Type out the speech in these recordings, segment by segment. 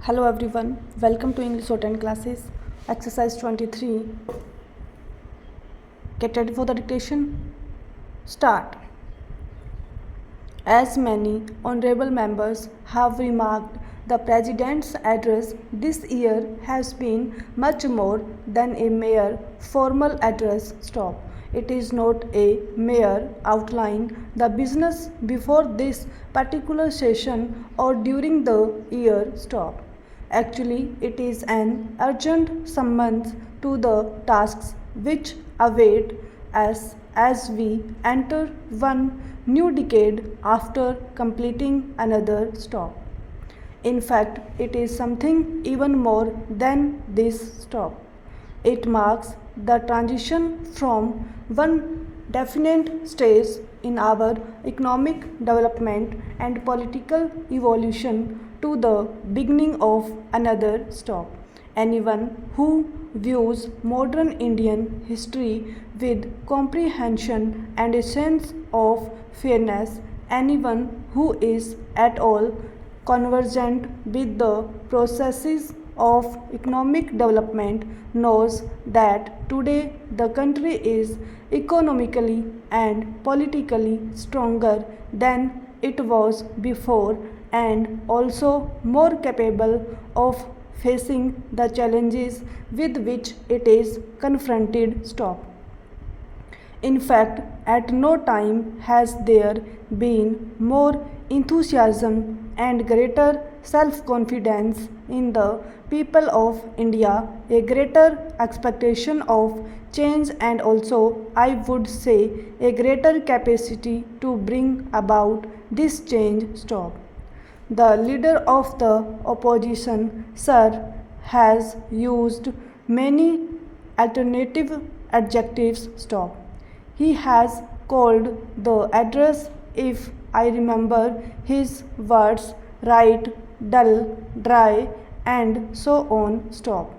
Hello everyone, welcome to English Shorthand classes, exercise 23. Get ready for the dictation. Start. As many honorable members have remarked, the President's address this year has been much more than a mere formal address. Stop. It is not a mere outline the business before this particular session or during the year. Stop. Actually, it is an urgent summons to the tasks which await us as we enter one new decade after completing another. Stop. In fact, it is something even more than this. Stop. It marks the transition from one definite stage in our economic development and political evolution to the beginning of another. Stop. Anyone who views modern Indian history with comprehension and a sense of fairness, anyone who is at all conversant with the processes of economic development knows that today the country is economically and politically stronger than it was before and also more capable of facing the challenges with which it is confronted. Stop. In fact, at no time has there been more enthusiasm and greater self-confidence in the people of India, a greater expectation of change and also, I would say, a greater capacity to bring about this change. Stop. The leader of the opposition, sir, has used many alternative adjectives. Stop. He has called the address, if I remember his words right, dull, dry, and so on. Stop.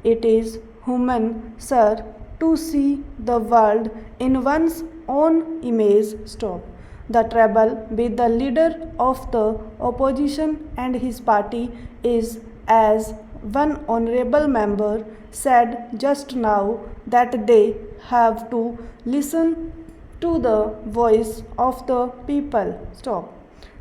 It is human, sir, to see the world in one's own image. Stop. The trouble with the leader of the opposition and his party is, as one honorable member said just now, that they have to listen to the voice of the people. Stop.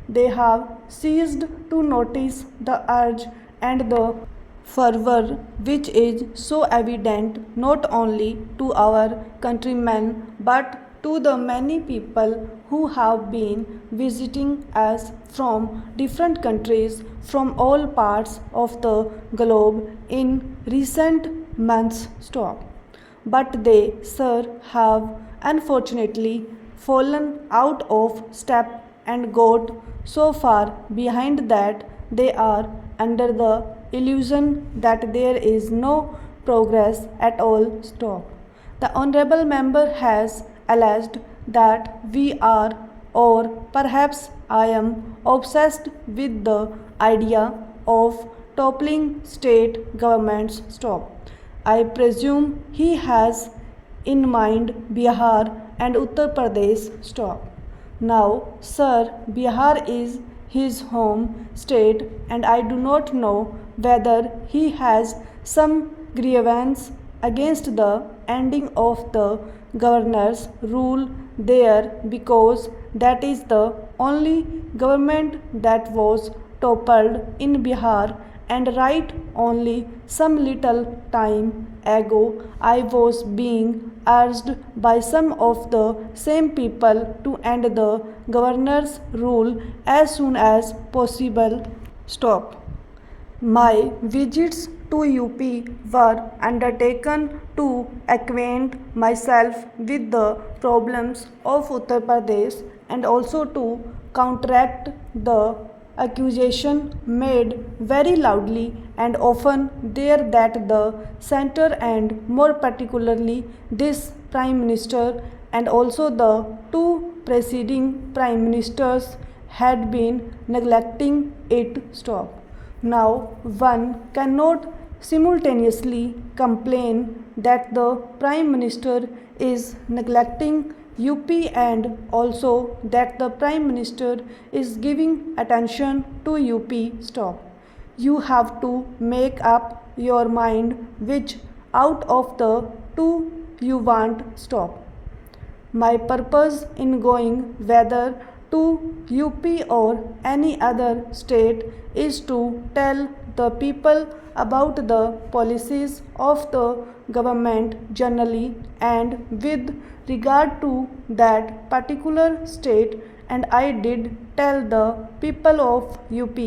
They have ceased to notice the urge and the fervor which is so evident not only to our countrymen but to the many people who have been visiting us from different countries from all parts of the globe in recent months. Stop. But they, sir, have unfortunately fallen out of step and got so far behind that they are under the illusion that there is no progress at all. Stop. The honorable member has alleged that we are, or perhaps I am, obsessed with the idea of toppling state governments. Stop. I presume he has in mind Bihar and Uttar Pradesh. Stop. Now, sir, Bihar is his home state and I do not know whether he has some grievance against the ending of the governor's rule there because that is the only government that was toppled in Bihar, and right only some little time ago I was being urged by some of the same people to end the governor's rule as soon as possible. Stop. My visits to UP were undertaken to acquaint myself with the problems of Uttar Pradesh and also to counteract the accusation made very loudly and often there that the center and more particularly this Prime Minister and also the two preceding Prime Ministers had been neglecting it. Stop. Now, one cannot simultaneously complain that the Prime Minister is neglecting UP and also that the Prime Minister is giving attention to UP. Stop. You have to make up your mind which out of the two you want. Stop. My purpose in going, whether to UP or any other state, is to tell the people about the policies of the government generally and with regard to that particular state. And I did tell the people of UP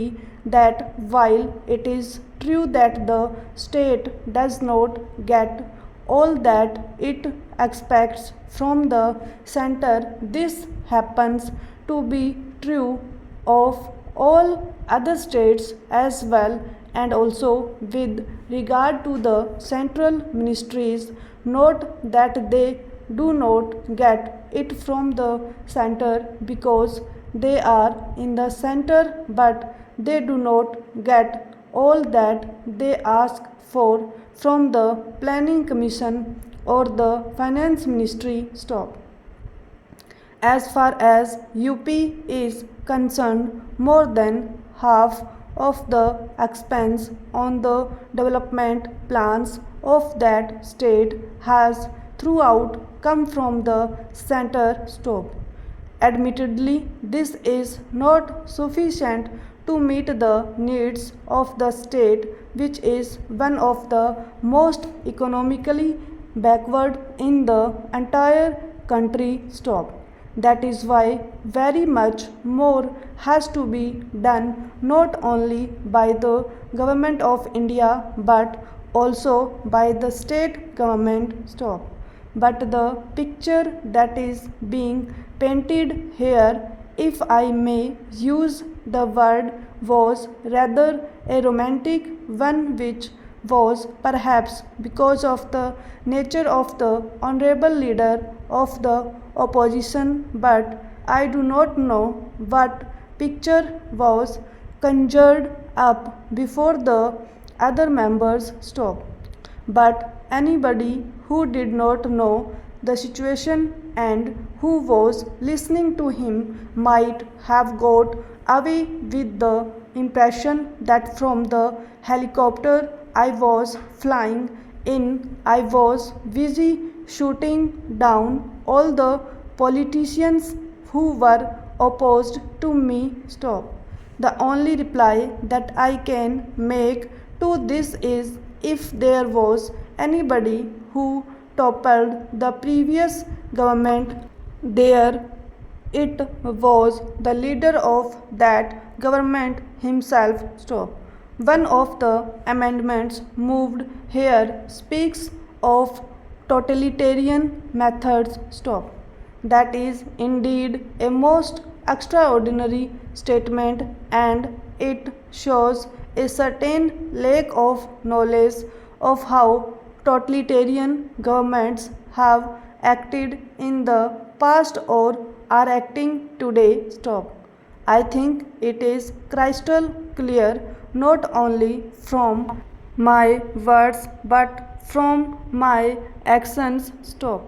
that while it is true that the state does not get all that it expects from the center, this happens to be true of all other states as well, and also with regard to the central ministries. Note that they do not get it from the center because they are in the center, but they do not get all that they ask for from the planning commission or the finance ministry. Stop. As far as UP is concerned, more than half of the expense on the development plans of that state has throughout come from the center. Stop. Admittedly, this is not sufficient to meet the needs of the state, which is one of the most economically backward in the entire country. Stop. That is why very much more has to be done, not only by the government of India but also by the state government. Stop. But the picture that is being painted here, if I may use the word, was rather a romantic one, which was perhaps because of the nature of the honorable leader of the opposition, but I do not know what picture was conjured up before the other members. Stop. But anybody who did not know the situation and who was listening to him might have got away with the impression that from the helicopter I was flying in, I was busy shooting down all the politicians who were opposed to me. Stop. The only reply that I can make to this is, if there was anybody who toppled the previous government, there it was the leader of that government himself. Stop. One of the amendments moved here speaks of totalitarian methods. Stop. That is indeed a most extraordinary statement, and it shows a certain lack of knowledge of how totalitarian governments have acted in the past or are acting today. Stop. I think it is crystal clear, not only from my words but from my actions. Stop.